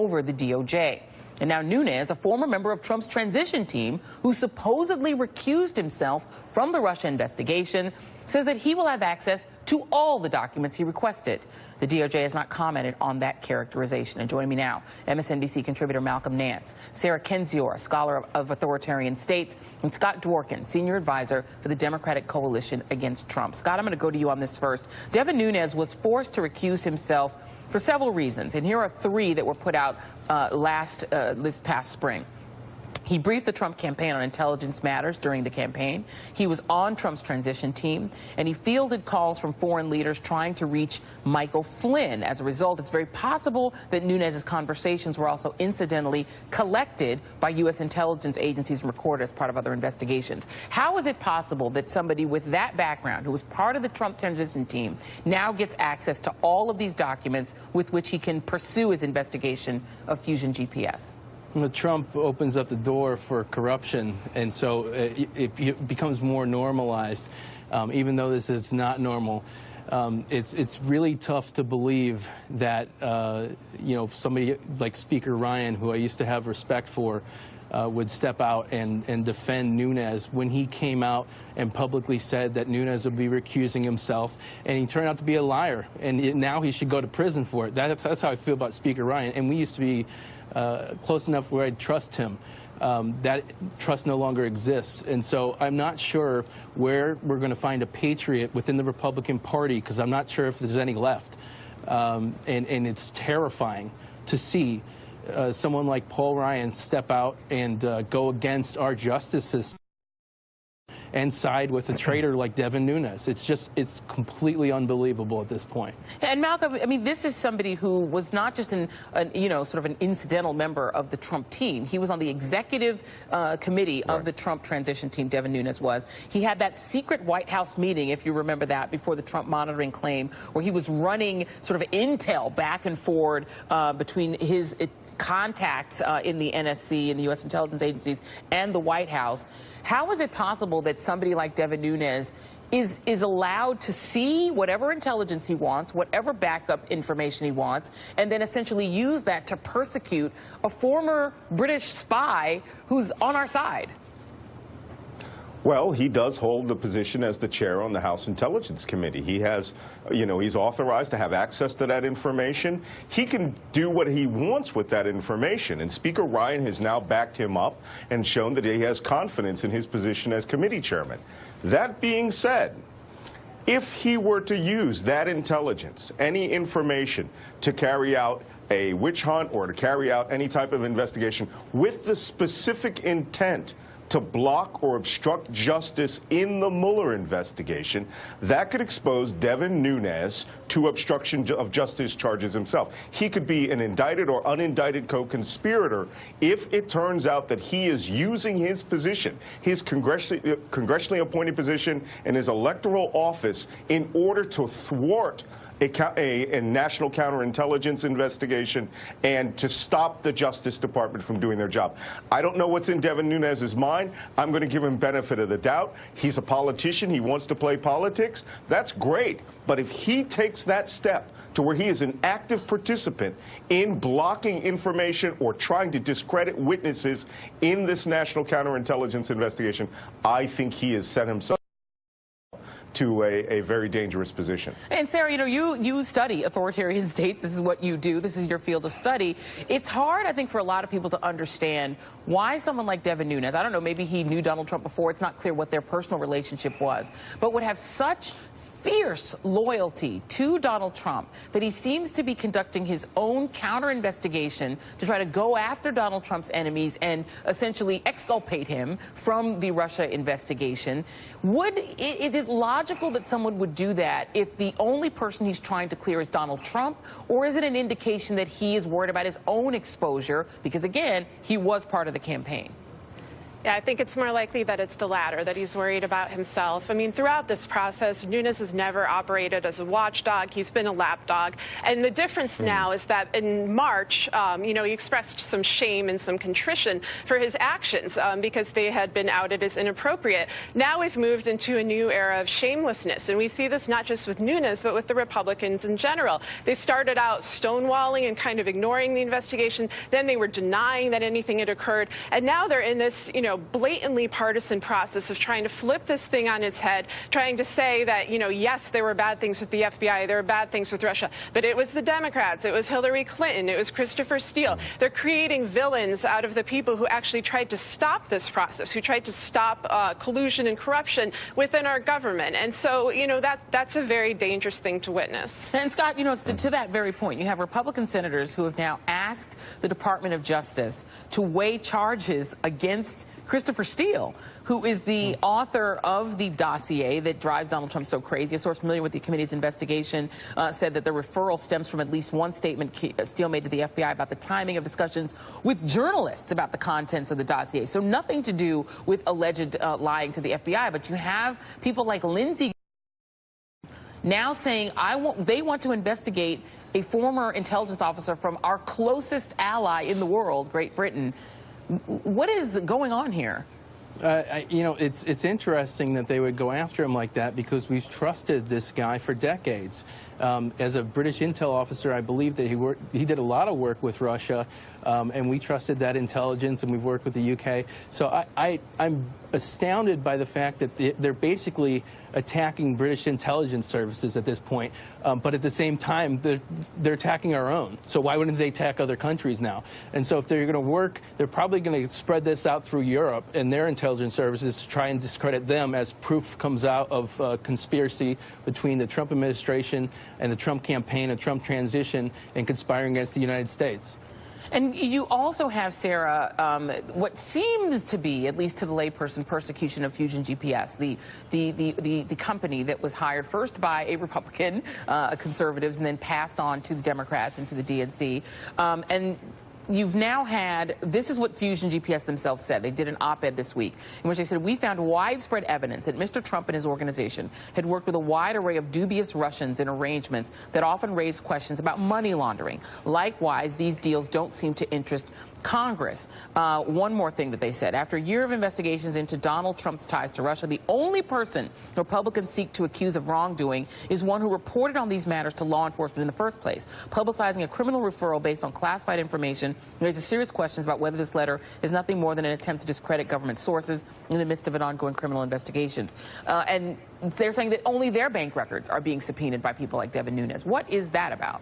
over the DOJ. And now Nunes, a former member of Trump's transition team who supposedly recused himself from the Russia investigation, says that he will have access to all the documents he requested. The DOJ has not commented on that characterization. And joining me now, MSNBC contributor Malcolm Nance, Sarah Kendzior, scholar of authoritarian states, and Scott Dworkin, senior advisor for the Democratic Coalition Against Trump. Scott, I'm going to go to you on this first. Devin Nunes was forced to recuse himself for several reasons, and here are three that were put out this past spring. He briefed the Trump campaign on intelligence matters during the campaign. He was on Trump's transition team, and he fielded calls from foreign leaders trying to reach Michael Flynn. As a result, it's very possible that Nunes' conversations were also incidentally collected by U.S. intelligence agencies and recorded as part of other investigations. How is it possible that somebody with that background, who was part of the Trump transition team, now gets access to all of these documents with which he can pursue his investigation of Fusion GPS? Well, Trump opens up the door for corruption, and so it becomes more normalized, even though this is not normal. It's really tough to believe that somebody like Speaker Ryan, who I used to have respect for, would step out and defend Nunes when he came out and publicly said that Nunes would be recusing himself, and he turned out to be a liar, and now he should go to prison for it. That's how I feel about Speaker Ryan, and we used to be close enough where I'd trust him. That trust no longer exists. And so I'm not sure where we're going to find a patriot within the Republican Party, because I'm not sure if there's any left. And it's terrifying to see someone like Paul Ryan step out and go against our justice system and side with a traitor like Devin Nunes. It's completely unbelievable at this point. And Malcolm, I mean, this is somebody who was not just sort of an incidental member of the Trump team. He was on the executive committee of the Trump transition team, Devin Nunes was. He had that secret White House meeting, if you remember that, before the Trump monitoring claim, where he was running sort of intel back and forward between his contacts in the NSC and the U.S. intelligence agencies and the White House. How is it possible that somebody like Devin Nunes is allowed to see whatever intelligence he wants, whatever backup information he wants, and then essentially use that to persecute a former British spy who's on our side? Well, he does hold the position as the chair on the House Intelligence Committee. He has, he's authorized to have access to that information. He can do what he wants with that information. And Speaker Ryan has now backed him up and shown that he has confidence in his position as committee chairman. That being said, if he were to use that intelligence, any information, to carry out a witch hunt or to carry out any type of investigation with the specific intent to block or obstruct justice in the Mueller investigation, that could expose Devin Nunes to obstruction of justice charges himself. He could be an indicted or unindicted co-conspirator if it turns out that he is using his position, his congressionally appointed position and his electoral office, in order to thwart a national counterintelligence investigation and to stop the Justice Department from doing their job. I don't know what's in Devin Nunes' mind. I'm going to give him benefit of the doubt. He's a politician. He wants to play politics. That's great. But if he takes that step to where he is an active participant in blocking information or trying to discredit witnesses in this national counterintelligence investigation, I think he has set himself to a very dangerous position. And Sarah, you study authoritarian states. This is what you do. This is your field of study. It's hard, I think, for a lot of people to understand why someone like Devin Nunes, I don't know, maybe he knew Donald Trump before. It's not clear what their personal relationship was, but would have such fierce loyalty to Donald Trump that he seems to be conducting his own counter-investigation to try to go after Donald Trump's enemies and essentially exculpate him from the Russia investigation. Is it logical that someone would do that if the only person he's trying to clear is Donald Trump, or is it an indication that he is worried about his own exposure because, again, he was part of the campaign? Yeah, I think it's more likely that it's the latter, that he's worried about himself. I mean, throughout this process, Nunes has never operated as a watchdog. He's been a lapdog. And the difference now is that in March, he expressed some shame and some contrition for his actions because they had been outed as inappropriate. Now we've moved into a new era of shamelessness. And we see this not just with Nunes, but with the Republicans in general. They started out stonewalling and kind of ignoring the investigation. Then they were denying that anything had occurred. And now they're in this, blatantly partisan process of trying to flip this thing on its head, trying to say that, yes, there were bad things with the FBI, there were bad things with Russia, but it was the Democrats, it was Hillary Clinton, it was Christopher Steele. They're creating villains out of the people who actually tried to stop this process, who tried to stop collusion and corruption within our government. And so, that's a very dangerous thing to witness. And Scott, to that very point, you have Republican senators who have now asked the Department of Justice to weigh charges against Christopher Steele, who is the author of the dossier that drives Donald Trump so crazy. A source familiar with the committee's investigation said that the referral stems from at least one statement Steele made to the FBI about the timing of discussions with journalists about the contents of the dossier. So nothing to do with alleged lying to the FBI. But you have people like Lindsey now saying they want to investigate a former intelligence officer from our closest ally in the world, Great Britain. What is going on here? It's interesting that they would go after him like that because we've trusted this guy for decades. As a British intel officer, I believe that he did a lot of work with Russia, and we trusted that intelligence, and we've worked with the UK. So I'm astounded by the fact that they're basically attacking British intelligence services at this point, but at the same time, they're attacking our own. So why wouldn't they attack other countries now? And so if they're going to work, they're probably going to spread this out through Europe and their intelligence services to try and discredit them as proof comes out of conspiracy between the Trump administration and the Trump campaign and Trump transition and conspiring against the United States. And you also have, Sarah, what seems to be, at least to the layperson, persecution of Fusion GPS, the company that was hired first by a Republican, conservatives, and then passed on to the Democrats and to the DNC. And you've now had, this is what Fusion GPS themselves said. They did an op-ed this week in which they said, we found widespread evidence that Mr. Trump and his organization had worked with a wide array of dubious Russians in arrangements that often raised questions about money laundering. Likewise, these deals don't seem to interest Congress. One more thing that they said. After a year of investigations into Donald Trump's ties to Russia, the only person Republicans seek to accuse of wrongdoing is one who reported on these matters to law enforcement in the first place. Publicizing a criminal referral based on classified information raises serious questions about whether this letter is nothing more than an attempt to discredit government sources in the midst of an ongoing criminal investigations. And they're saying that only their bank records are being subpoenaed by people like Devin Nunes. What is that about?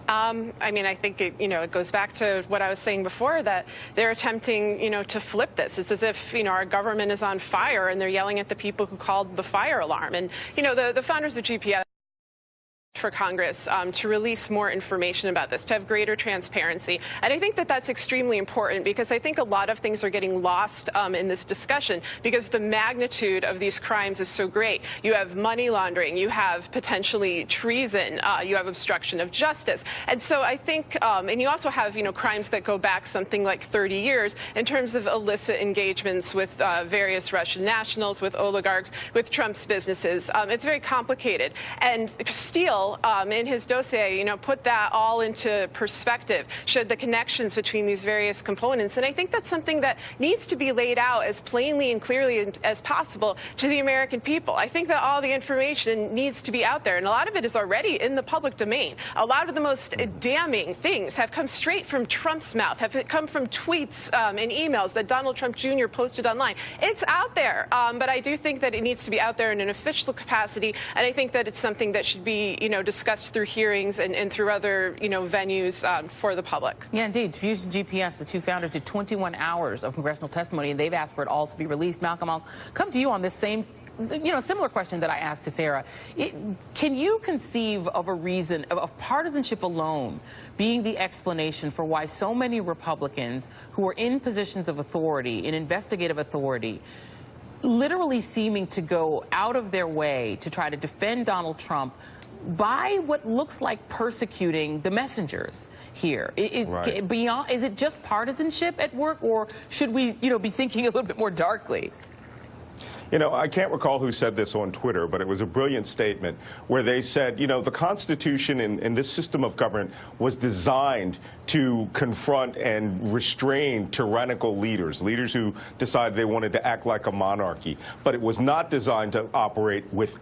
I mean, I think it goes back to what I was saying before, that they're attempting, to flip this. It's as if, our government is on fire and they're yelling at the people who called the fire alarm. And, the founders of GPS for Congress to release more information about this, to have greater transparency. And I think that that's extremely important because I think a lot of things are getting lost in this discussion because the magnitude of these crimes is so great. You have money laundering, you have potentially treason, you have obstruction of justice. And so I think, and you also have, crimes that go back something like 30 years in terms of illicit engagements with various Russian nationals, with oligarchs, with Trump's businesses. It's very complicated. And Steele, in his dossier, put that all into perspective, showed the connections between these various components. And I think that's something that needs to be laid out as plainly and clearly as possible to the American people. I think that all the information needs to be out there, and a lot of it is already in the public domain. A lot of the most damning things have come straight from Trump's mouth, have come from tweets and emails that Donald Trump Jr. posted online. It's out there, but I do think that it needs to be out there in an official capacity, and I think that it's something that should be, discussed through hearings and through other, venues for the public. Yeah, indeed. Fusion GPS, the two founders, did 21 hours of congressional testimony, and they've asked for it all to be released. Malcolm, I'll come to you on this same, similar question that I asked to Sarah. Can you conceive of a reason of partisanship alone being the explanation for why so many Republicans who are in positions of authority, in investigative authority, literally seeming to go out of their way to try to defend Donald Trump, by what looks like persecuting the messengers here. Right. Is it just partisanship at work, or should we, be thinking a little bit more darkly? I can't recall who said this on Twitter, but it was a brilliant statement where they said, the Constitution and this system of government was designed to confront and restrain tyrannical leaders who decided they wanted to act like a monarchy. But it was not designed to operate with